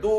2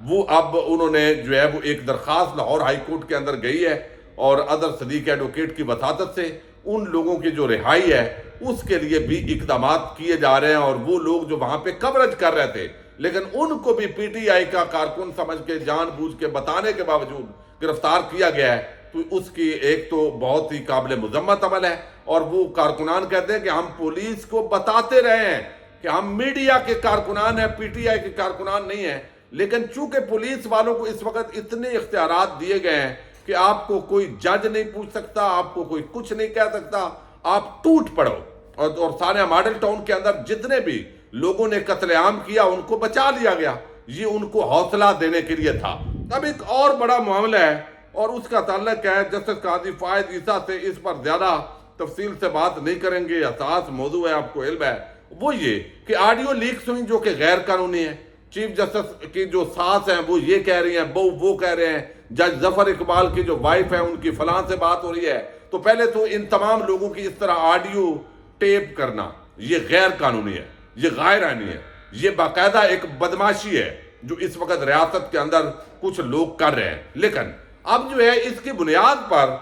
وہ اب انہوں نے جو ہے وہ ایک درخواست لاہور ہائی کورٹ کے اندر گئی ہے اور اظہر صدیق ایڈوکیٹ کی وساطت سے ان لوگوں کی جو رہائی ہے اس کے لیے بھی اقدامات کیے جا رہے ہیں، اور وہ لوگ جو وہاں پہ کوریج کر رہے تھے لیکن ان کو بھی پی ٹی آئی کا کارکن سمجھ کے جان بوجھ کے بتانے کے باوجود گرفتار کیا گیا ہے، تو اس کی ایک تو بہت ہی قابل مذمت عمل ہے۔ اور وہ کارکنان کہتے ہیں کہ ہم پولیس کو بتاتے رہے ہیں کہ ہم میڈیا کے کارکنان ہیں، پی ٹی آئی کے کارکنان نہیں ہیں، لیکن چونکہ پولیس والوں کو اس وقت اتنے اختیارات دیے گئے ہیں کہ آپ کو کوئی جج نہیں پوچھ سکتا، آپ کو کوئی کچھ نہیں کہہ سکتا، آپ ٹوٹ پڑو۔ اور ثانیہ ماڈل ٹاؤن کے اندر جتنے بھی لوگوں نے قتل عام کیا ان کو بچا لیا گیا، یہ ان کو حوصلہ دینے کے لیے تھا۔ اب ایک اور بڑا معاملہ ہے اور اس کا تعلق ہے جسٹس قاضی فائد عیسیٰ سے، اس پر زیادہ تفصیل سے بات نہیں کریں گے، حساس موضوع ہے، آپ کو علم ہے، وہ یہ کہ آڈیو لیکس ہوئی جو کہ غیر قانونی ہے۔ چیف جسٹس کی جو ساس ہیں وہ یہ کہہ رہی ہیں، وہ کہہ رہے ہیں، جج ظفر اقبال کی جو وائف ہے ان کی فلاں سے بات ہو رہی ہے۔ تو پہلے تو ان تمام لوگوں کی اس طرح آڈیو ٹیپ کرنا یہ غیر قانونی ہے، یہ غیر آئینی ہے، یہ باقاعدہ ایک بدماشی ہے جو اس وقت ریاست کے اندر کچھ لوگ کر رہے ہیں۔ لیکن اب جو ہے اس کی بنیاد پر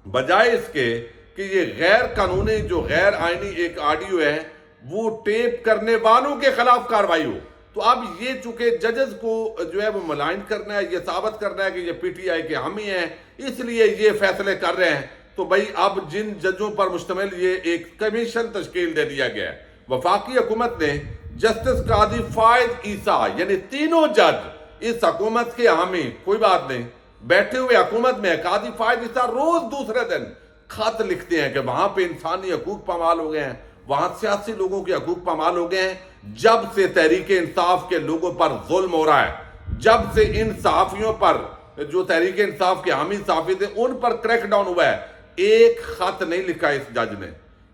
بجائے اس کے کہ یہ غیر قانونی جو غیر آئینی ایک آڈیو ہے وہ ٹیپ کرنے والوں کے خلاف کارروائی ہو، تو اب یہ چونکہ ججز کو جو ہے وہ ملائن کرنا ہے، یہ ثابت کرنا ہے کہ یہ پی ٹی آئی کے حامی ہیں اس لیے یہ فیصلے کر رہے ہیں، تو بھائی اب جن ججوں پر مشتمل یہ ایک کمیشن تشکیل دے دیا گیا ہے، وفاقی حکومت نے جسٹس قاضی فائد عیسیٰ یعنی تینوں جج اس حکومت کے حامی، کوئی بات نہیں، بیٹھے ہوئے حکومت میں قاضی فائد عیسیٰ روز دوسرے دن خط لکھتے ہیں کہ وہاں پہ انسانی حقوق پامال ہو گئے ہیں، وہاں سیاسی لوگوں کے حقوق پامال ہو گئے ہیں، جب سے تحریک انصاف کے لوگوں پر ظلم ہو رہا ہے، جب سے ان صحافیوں پر جو تحریک انصاف کے حامی صحافی تھے ان پر کریک ڈاؤن ہوا ہے، ایک خط نہیں لکھا اس جج نے،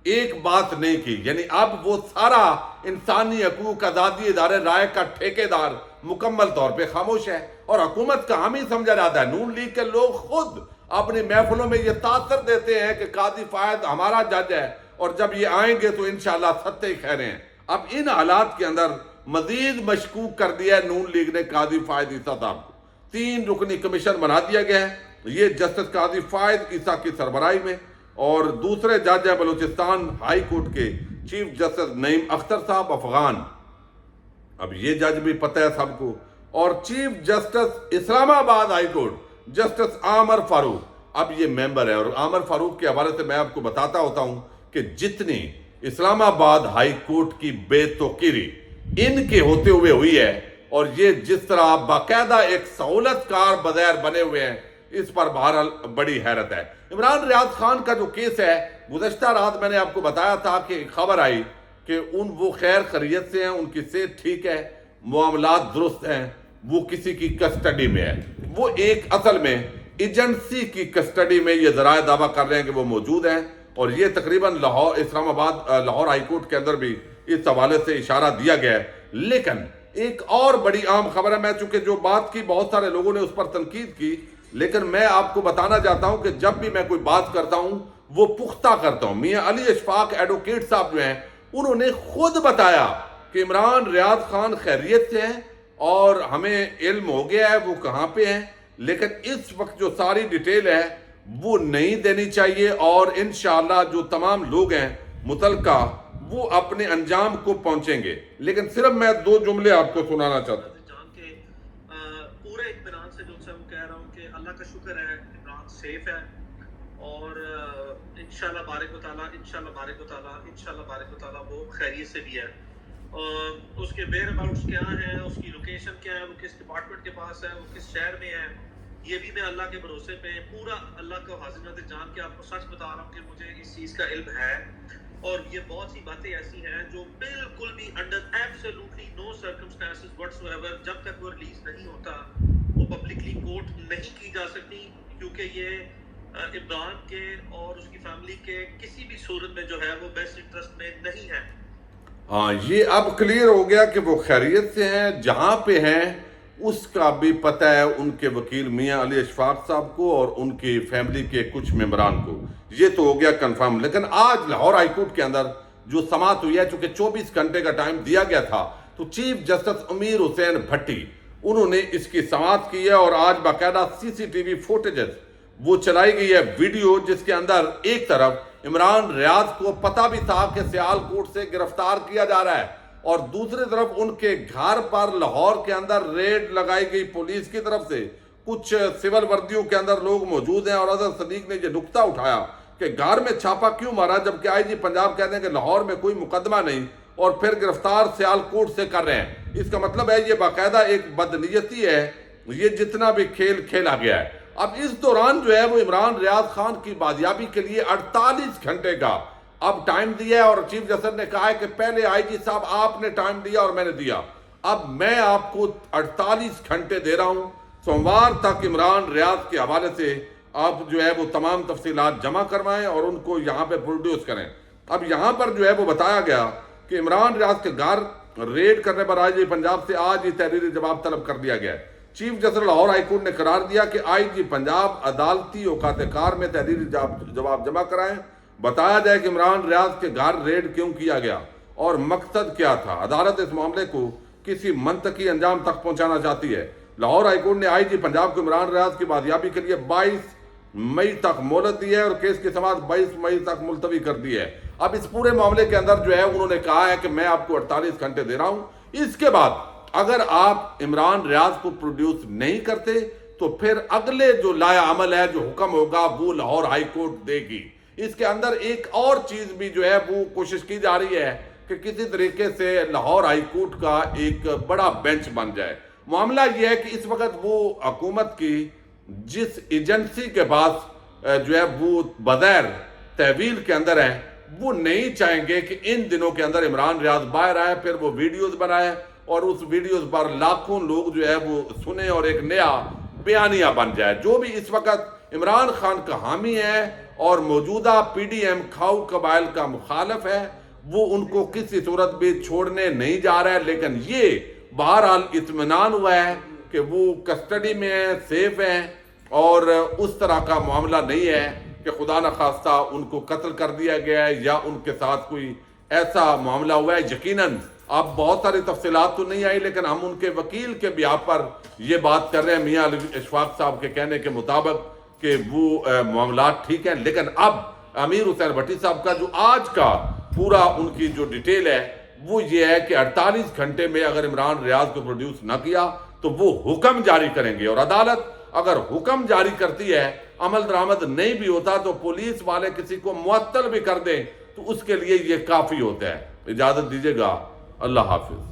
ایک بات نہیں کی، یعنی اب وہ سارا انسانی حقوق آزادی ادارے رائے کا ٹھیکیدار مکمل طور پہ خاموش ہے اور حکومت کا حامی سمجھا جاتا ہے۔ نون لیگ کے لوگ خود اپنی محفلوں میں یہ تاثر دیتے ہیں کہ قاضی فائد ہمارا جج ہے اور جب یہ آئیں گے تو انشاءاللہ ستے ہی خیریں ہیں۔ اب ان حالات کے اندر مزید مشکوک کر دیا ہے نون لیگ نے قاضی فائد عیسیٰ صاحب کو، 3 رکنی کمیشن بنا دیا گیا ہے، یہ جسٹس قاضی فائد عیسیٰ کی سربراہی میں، اور دوسرے جج ہیں بلوچستان ہائی کورٹ کے چیف جسٹس نعیم اختر صاحب افغان، اب یہ جج بھی پتہ ہے سب کو، اور چیف جسٹس اسلام آباد ہائی کورٹ جسٹس عامر فاروق، اب یہ ممبر ہے۔ اور عامر فاروق کے حوالے سے میں آپ کو بتاتا ہوتا ہوں کہ جتنی اسلام آباد ہائی کورٹ کی بے توقیری ان کے ہوتے ہوئے ہوئی ہے اور یہ جس طرح باقاعدہ ایک سہولت کار بظاہر بنے ہوئے ہیں، اس پر بہرحال بڑی حیرت ہے۔ عمران ریاض خان کا جو کیس ہے، گزشتہ رات میں نے آپ کو بتایا تھا کہ خبر آئی کہ وہ خیر خیریت سے ہیں، ان کی صحت ٹھیک ہے، معاملات درست ہیں، وہ کسی کی کسٹڈی میں ہے، وہ ایک اصل میں ایجنسی کی کسٹڈی میں یہ ذرائع دعویٰ کر رہے ہیں کہ وہ موجود ہیں، اور یہ تقریباً لاہور ہائی کورٹ کے اندر بھی اس حوالے سے اشارہ دیا گیا ہے۔ لیکن ایک اور بڑی عام خبر ہے، میں چونکہ جو بات کی بہت سارے لوگوں نے اس پر تنقید کی، لیکن میں آپ کو بتانا چاہتا ہوں کہ جب بھی میں کوئی بات کرتا ہوں وہ پختہ کرتا ہوں۔ میاں علی اشفاق ایڈوکیٹ صاحب جو ہیں انہوں نے خود بتایا کہ عمران ریاض خان خیریت سے ہیں اور ہمیں علم ہو گیا ہے وہ کہاں پہ ہیں، لیکن اس وقت جو ساری ڈیٹیل ہے وہ نہیں دینی چاہیے، اور انشاءاللہ جو تمام لوگ ہیں متعلقہ وہ اپنے انجام کو پہنچیں گے۔ لیکن صرف میں 2 جملے آپ کو سنانا چاہتا ہوں۔ پورے اطمینان سے جو سے کہہ رہا ہوں کہ اللہ کا شکر ہے عمران سیف ہے، اور انشاءاللہ بارک و تعالیٰ وہ خیریت سے بھی ہے۔ اس کے ویئر اباؤٹس کیا ہیں، اس کی لوکیشن کیا ہے، وہ کس ڈپارٹمنٹ کے پاس ہے، وہ کس شہر میں ہے، یہ بھی میں اللہ کے بھروسے پہ پورا اللہ کو حاضر نظر جان کے آپ کو سچ بتا رہا ہوں کہ مجھے اس چیز کا علم ہے، اور یہ بہت سی باتیں ایسی ہیں جو بالکل بھی انڈر ایبسولوٹلی نو سرکمسٹانسز واٹس ایور جب تک وہ ریلیز نہیں ہوتا وہ پبلکلی کوٹ نہیں کی جا سکتی، کیونکہ یہ عمران کے اور اس کی فیملی کے کسی بھی صورت میں جو ہے وہ بیسٹ انٹرسٹ میں نہیں ہے۔ ہاں، یہ اب کلیئر ہو گیا کہ وہ خیریت سے ہیں، جہاں پہ ہیں اس کا بھی پتہ ہے ان کے وکیل میاں علی اشفاق صاحب کو اور ان کی فیملی کے کچھ ممبران کو، یہ تو ہو گیا کنفرم۔ لیکن آج لاہور ہائی کورٹ کے اندر جو سماعت ہوئی ہے، چونکہ 24 گھنٹے کا ٹائم دیا گیا تھا، تو چیف جسٹس امیر حسین بھٹی انہوں نے اس کی سماعت کی ہے اور آج باقاعدہ سی سی ٹی وی فوٹیجز وہ چلائی گئی ہے ویڈیو، جس کے اندر ایک طرف عمران ریاض کو پتہ بھی تھا کہ سیالکوٹ سے گرفتار کیا جا رہا ہے، اور دوسری طرف ان کے گھر پر لاہور کے اندر ریڈ لگائی گئی پولیس کی طرف سے، کچھ سول وردیوں کے اندر لوگ موجود ہیں، اور اظہر صدیق نے یہ نکتہ اٹھایا کہ گھر میں چھاپا کیوں مارا، جبکہ آئی جی پنجاب کہتے ہیں کہ لاہور میں کوئی مقدمہ نہیں، اور پھر گرفتار سیالکوٹ سے کر رہے ہیں۔ اس کا مطلب ہے یہ باقاعدہ ایک بدنیتی ہے، یہ جتنا بھی کھیل کھیلا گیا ہے۔ اب اس دوران جو ہے وہ عمران ریاض خان کی بازیابی کے لیے 48 گھنٹے کا اب ٹائم دیا ہے، اور چیف جسٹس نے کہا ہے کہ پہلے آئی جی صاحب آپ نے ٹائم دیا اور میں نے دیا، اب میں آپ کو 48 گھنٹے دے رہا ہوں، سوموار تک عمران ریاض کے حوالے سے آپ جو ہے وہ تمام تفصیلات جمع کروائیں اور ان کو یہاں پہ پروڈیوس کریں۔ اب یہاں پر جو ہے وہ بتایا گیا کہ عمران ریاض کے گھر ریڈ کرنے پر آئی جی پنجاب سے آج ہی تحریری جواب طلب کر دیا گیا ہے۔ Chief justice Lahore high court نے قرار دیا کہ آئی جی پنجاب عدالتی اوقات کار میں تحریری جواب جمع کرائیں، بتایا جائے کہ عمران ریاض کے گھر ریڈ کیوں کیا گیا اور مقصد کیا تھا۔ عدالت اس معاملے کو کسی منطقی انجام تک پہنچانا چاہتی ہے۔ لاہور ہائی کورٹ نے آئی جی پنجاب کو عمران ریاض کی بازیابی کے لیے 22 مئی تک مہلت دی ہے اور کیس کی سماعت 22 مئی تک ملتوی کر دی ہے۔ اب اس پورے معاملے کے اندر جو ہے انہوں نے کہا ہے کہ میں آپ کو 48 گھنٹے دے رہا ہوں، اس کے بعد اگر آپ عمران ریاض کو پروڈیوس نہیں کرتے تو پھر اگلے جو لائحہ عمل ہے، جو حکم ہوگا، وہ لاہور ہائی کورٹ دے گی۔ اس کے اندر ایک اور چیز بھی جو ہے وہ کوشش کی جا رہی ہے کہ کسی طریقے سے لاہور ہائی کورٹ کا ایک بڑا بینچ بن جائے۔ معاملہ یہ ہے کہ اس وقت وہ حکومت کی جس ایجنسی کے پاس جو ہے وہ بغیر تحویل کے اندر ہے، وہ نہیں چاہیں گے کہ ان دنوں کے اندر عمران ریاض باہر آئے، پھر وہ ویڈیوز بنائے اور اس ویڈیوز پر لاکھوں لوگ جو ہے وہ سنیں اور ایک نیا بیانیہ بن جائے۔ جو بھی اس وقت عمران خان کا حامی ہے اور موجودہ پی ڈی ایم کھاؤ قبائل کا مخالف ہے، وہ ان کو کسی صورت بھی چھوڑنے نہیں جا رہا ہے، لیکن یہ بہرحال اطمینان ہوا ہے کہ وہ کسٹڈی میں ہیں، سیف ہیں، اور اس طرح کا معاملہ نہیں ہے کہ خدا نخواستہ ان کو قتل کر دیا گیا ہے یا ان کے ساتھ کوئی ایسا معاملہ ہوا ہے۔ یقیناً اب بہت ساری تفصیلات تو نہیں آئی، لیکن ہم ان کے وکیل کے بیان پر یہ بات کر رہے ہیں میاں اشفاق صاحب کے کہنے کے مطابق کہ وہ معاملات ٹھیک ہیں، لیکن اب امیر حسین بھٹی صاحب کا جو آج کا پورا ان کی جو ڈیٹیل ہے وہ یہ ہے کہ 48 گھنٹے میں اگر عمران ریاض کو پروڈیوس نہ کیا تو وہ حکم جاری کریں گے، اور عدالت اگر حکم جاری کرتی ہے، عمل درآمد نہیں بھی ہوتا تو پولیس والے کسی کو معطل بھی کر دیں تو اس کے لیے یہ کافی ہوتا ہے۔ اجازت دیجیے گا، اللہ حافظ۔